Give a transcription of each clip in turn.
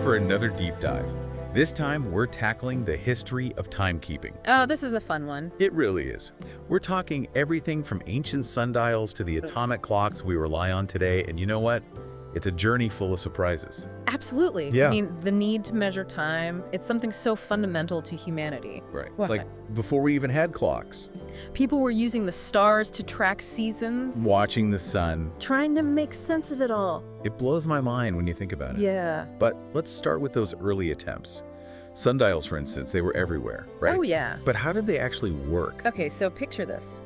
for another deep dive. This time, we're tackling the history of timekeeping. Oh, this is a fun one. It really is. We're talking everything from ancient sundials to the atomic clocks we rely on today, and you know what? It's a journey full of surprises. Absolutely. Yeah. I mean, the need to measure time, it's something so fundamental to humanity. Right. What? Like before we even had clocks. People were using the stars to track seasons. Watching the sun. Trying to make sense of it all. It blows my mind when you think about it. Yeah. But let's start with those early attempts. Sundials, for instance, they were everywhere, right? Oh, yeah. But how did they actually work? Okay, so picture this.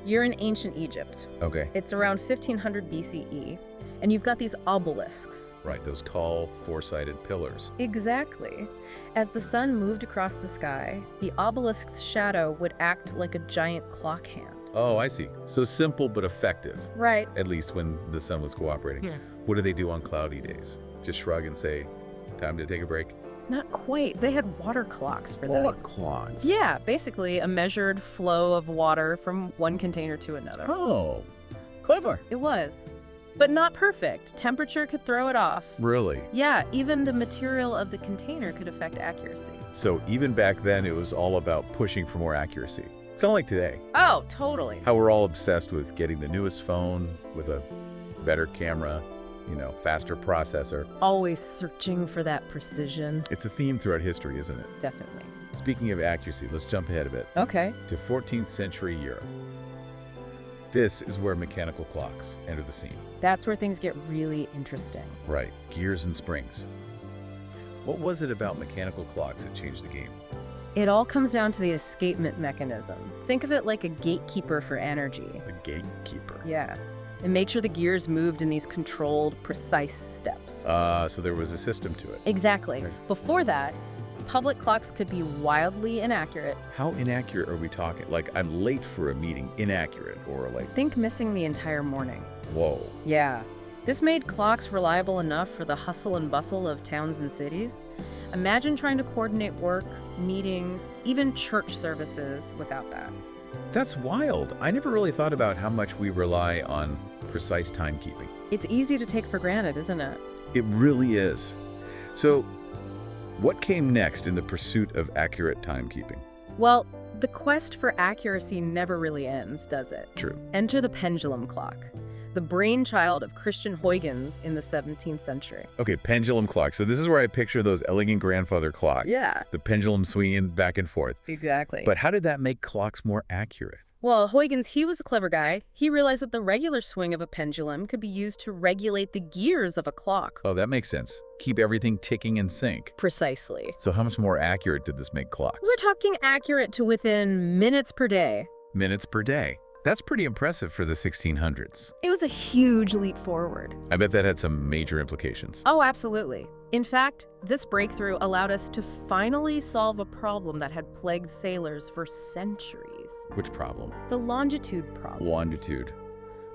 You're in ancient Egypt. Okay. It's around 1500 BCE, and you've got these obelisks. Right, those tall, four-sided pillars. Exactly. As the sun moved across the sky, the obelisk's shadow would act like a giant clock hand. Oh, I see. So simple but effective, Right. at least when the sun was cooperating. Yeah. What do they do on cloudy days? Just shrug and say, time to take a break? Not quite. They had water clocks for that. Clogs? Yeah, basically a measured flow of water from one container to another. Oh, clever. It was. But not perfect. Temperature could throw it off. Really? Yeah, even the material of the container could affect accuracy. So even back then, it was all about pushing for more accuracy. It's kind of like today. Oh, totally. How we're all obsessed with getting the newest phone with a better camera, faster processor. Always searching for that precision. It's a theme throughout history, isn't it? Definitely. Speaking of accuracy, let's jump ahead a bit Okay. to 14th century Europe. This is where mechanical clocks enter the scene. That's where things get really interesting. Right, gears and springs. What was it about mechanical clocks that changed the game? It all comes down to the escapement mechanism. Think of it like a gatekeeper for energy. The gatekeeper. Yeah. It made sure the gears moved in these controlled, precise steps. So there was a system to it. Exactly. Right. Before that, public clocks could be wildly inaccurate. How inaccurate are we talking? Like, I'm late for a meeting, inaccurate, or like, Think missing the entire morning. whoa. Yeah. This made clocks reliable enough for the hustle and bustle of towns and cities. Imagine trying to coordinate work, meetings, even church services without that. That's wild. I never really thought about how much we rely on precise timekeeping. It's easy to take for granted, isn't it? It really is. So, what came next in the pursuit of accurate timekeeping? Well, the quest for accuracy never really ends, does it? True. Enter the pendulum clock, the brainchild of Christian Huygens in the 17th century. Okay, pendulum clock. So this is where I picture those elegant grandfather clocks. Yeah. The pendulum swinging back and forth. Exactly. But how did that make clocks more accurate? Well, Huygens, he was a clever guy. He realized that the regular swing of a pendulum could be used to regulate the gears of a clock. Oh, that makes sense. Keep everything ticking in sync. Precisely. So how much more accurate did this make clocks? We're talking accurate to within minutes per day. Minutes per day. That's pretty impressive for the 1600s. It was a huge leap forward. I bet that had some major implications. Oh, absolutely. In fact, this breakthrough allowed us to finally solve a problem that had plagued sailors for centuries. Which problem? The longitude problem. Longitude.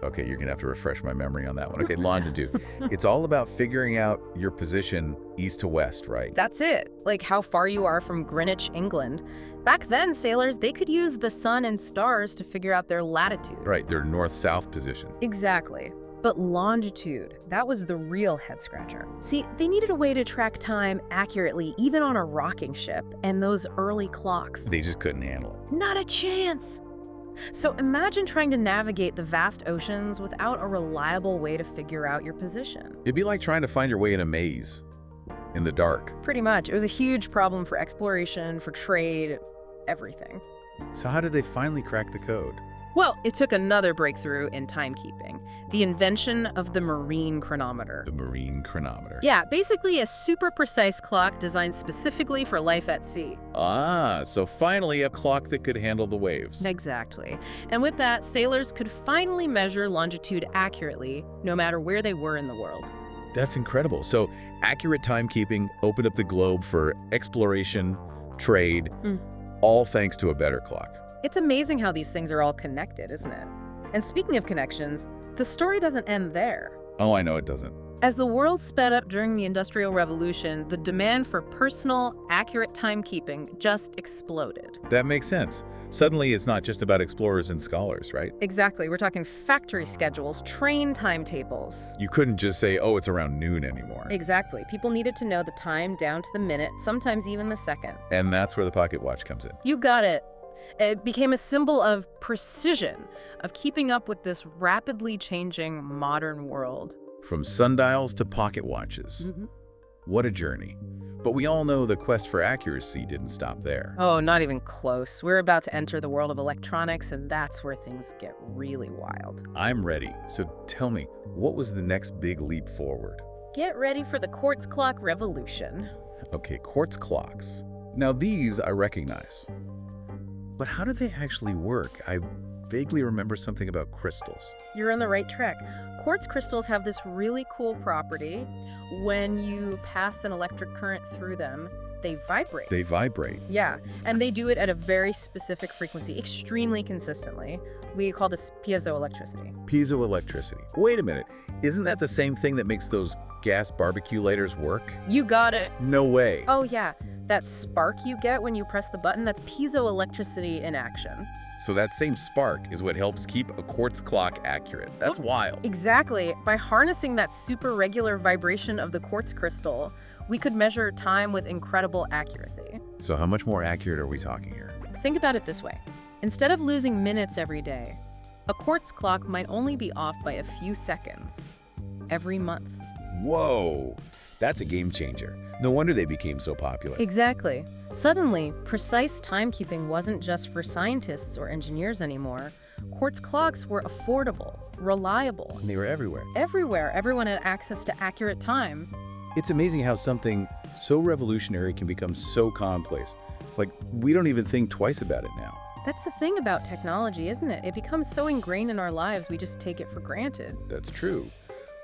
Okay, you're gonna have to refresh my memory on that one. Okay, longitude. It's all about figuring out your position east to west, right? That's it. Like how far you are from Greenwich, England. Back then, sailors, they could use the sun and stars to figure out their latitude. Right, their north-south position. Exactly. But longitude, that was the real head-scratcher. See, they needed a way to track time accurately, even on a rocking ship, and those early clocks. They just couldn't handle it. Not a chance. So imagine trying to navigate the vast oceans without a reliable way to figure out your position. It'd be like trying to find your way in a maze in the dark. Pretty much. It was a huge problem for exploration, for trade, everything. So how did they finally crack the code? Well, it took another breakthrough in timekeeping, the invention of the marine chronometer. The marine chronometer. Yeah, basically a super precise clock designed specifically for life at sea. So finally a clock that could handle the waves. Exactly. And with that, sailors could finally measure longitude accurately, no matter where they were in the world. That's incredible. So accurate timekeeping opened up the globe for exploration, trade, all thanks to a better clock. It's amazing how these things are all connected, isn't it? And speaking of connections, the story doesn't end there. Oh, I know it doesn't. As the world sped up during the Industrial Revolution, the demand for personal, accurate timekeeping just exploded. That makes sense. Suddenly, it's not just about explorers and scholars, right? Exactly. We're talking factory schedules, train timetables. You couldn't just say, oh, it's around noon anymore. Exactly. People needed to know the time down to the minute, sometimes even the second. And that's where the pocket watch comes in. You got it. It became a symbol of precision, of keeping up with this rapidly changing modern world. From sundials to pocket watches. What a journey. But we all know the quest for accuracy didn't stop there. Oh, not even close. We're about to enter the world of electronics, and that's where things get really wild. I'm ready. So tell me, what was the next big leap forward? Get ready for the quartz clock revolution. Okay, quartz clocks. Now these I recognize. But how do they actually work? I vaguely remember something about crystals. You're on the right track. Quartz crystals have this really cool property. When you pass an electric current through them, they vibrate. They vibrate. Yeah, and they do it at a very specific frequency, extremely consistently. We call this piezoelectricity. Piezoelectricity. Wait a minute. Isn't that the same thing that makes those gas barbecue lighters work? You got it. No way. Oh yeah, that spark you get when you press the button, that's piezoelectricity in action. So that same spark is what helps keep a quartz clock accurate. That's wild. Exactly. By harnessing that super regular vibration of the quartz crystal, we could measure time with incredible accuracy. So how much more accurate are we talking here? Think about it this way. Instead of losing minutes every day, a quartz clock might only be off by a few seconds every month. Whoa, that's a game changer. No wonder they became so popular. Exactly. Suddenly, precise timekeeping wasn't just for scientists or engineers anymore. Quartz clocks were affordable, reliable. And they were everywhere. Everywhere, everyone had access to accurate time. It's amazing how something so revolutionary can become so commonplace. Like, we don't even think twice about it now. That's the thing about technology, isn't it? It becomes so ingrained in our lives, we just take it for granted. That's true.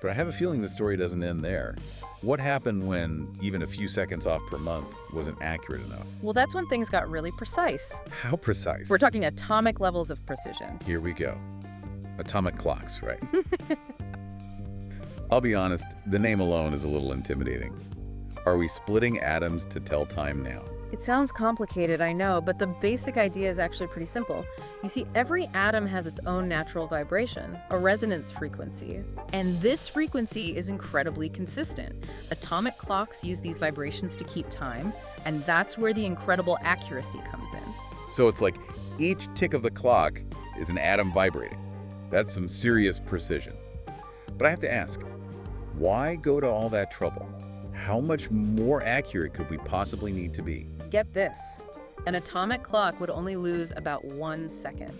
But I have a feeling the story doesn't end there. What happened when even a few seconds off per month wasn't accurate enough? Well, that's when things got really precise. How precise? We're talking atomic levels of precision. Here we go. Atomic clocks, right? I'll be honest, the name alone is a little intimidating. Are we splitting atoms to tell time now? It sounds complicated, I know, but the basic idea is actually pretty simple. You see, every atom has its own natural vibration, a resonance frequency. And this frequency is incredibly consistent. Atomic clocks use these vibrations to keep time, and that's where the incredible accuracy comes in. So it's like each tick of the clock is an atom vibrating. That's some serious precision. But I have to ask, why go to all that trouble? How much more accurate could we possibly need to be? Get this. An atomic clock would only lose about 1 second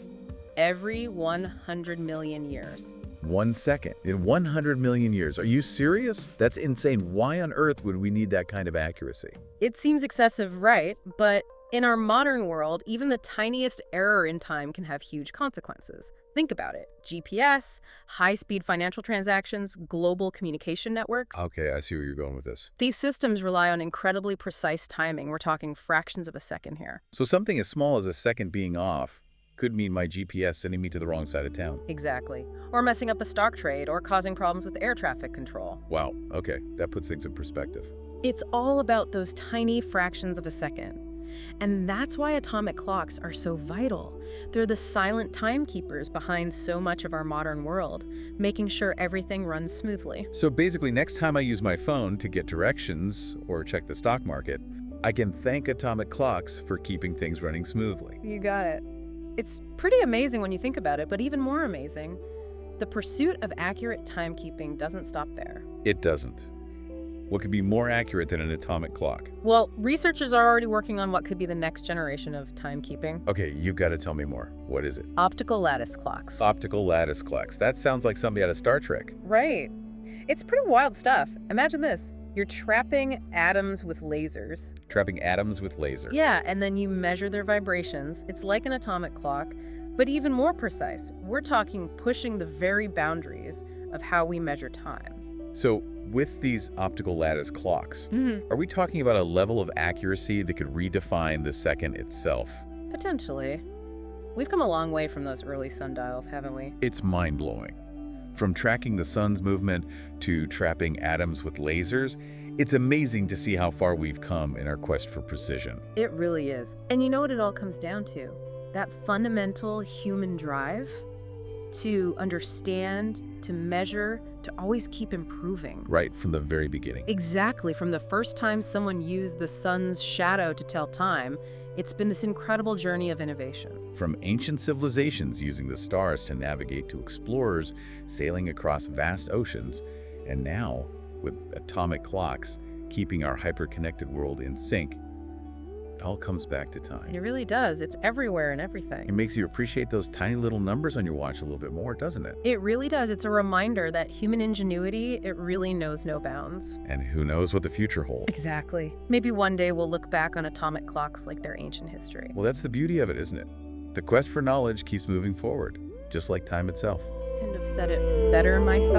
every 100 million years. 1 second in 100 million years. Are you serious? That's insane. Why on earth would we need that kind of accuracy? It seems excessive, right? But in our modern world, even the tiniest error in time can have huge consequences. Think about it. GPS, high-speed financial transactions, global communication networks. Okay, I see where you're going with this. These systems rely on incredibly precise timing. We're talking fractions of a second here. So something as small as a second being off could mean my GPS sending me to the wrong side of town. Exactly. Or messing up a stock trade, or causing problems with air traffic control. Wow, okay, that puts things in perspective. It's all about those tiny fractions of a second. And that's why atomic clocks are so vital. They're the silent timekeepers behind so much of our modern world, making sure everything runs smoothly. So basically, next time I use my phone to get directions or check the stock market, I can thank atomic clocks for keeping things running smoothly. You got it. It's pretty amazing when you think about it, but even more amazing, the pursuit of accurate timekeeping doesn't stop there. It doesn't. What could be more accurate than an atomic clock? Well, researchers are already working on what could be the next generation of timekeeping. Okay, you've got to tell me more. What is it? Optical lattice clocks. Optical lattice clocks. That sounds like something out of Star Trek. Right. It's pretty wild stuff. Imagine this. You're trapping atoms with lasers. Trapping atoms with laser. Yeah, and then you measure their vibrations. It's like an atomic clock, but even more precise. We're talking pushing the very boundaries of how we measure time. So, with these optical lattice clocks, are we talking about a level of accuracy that could redefine the second itself? Potentially. We've come a long way from those early sundials, haven't we? It's mind-blowing. From tracking the sun's movement to trapping atoms with lasers, it's amazing to see how far we've come in our quest for precision. It really is. And you know what it all comes down to? that fundamental human drive to understand, to measure, to always keep improving. Right from the very beginning. Exactly. From the first time someone used the sun's shadow to tell time, it's been this incredible journey of innovation. From ancient civilizations using the stars to navigate to explorers sailing across vast oceans, and now, with atomic clocks keeping our hyper-connected world in sync, it all comes back to time. It really does. It's everywhere and everything. It makes you appreciate those tiny little numbers on your watch a little bit more, doesn't it? It really does. It's a reminder that human ingenuity, it really knows no bounds. And who knows what the future holds. Exactly. Maybe one day we'll look back on atomic clocks like their ancient history. Well, that's the beauty of it, isn't it? The quest for knowledge keeps moving forward, just like time itself. Couldn't have said it better myself.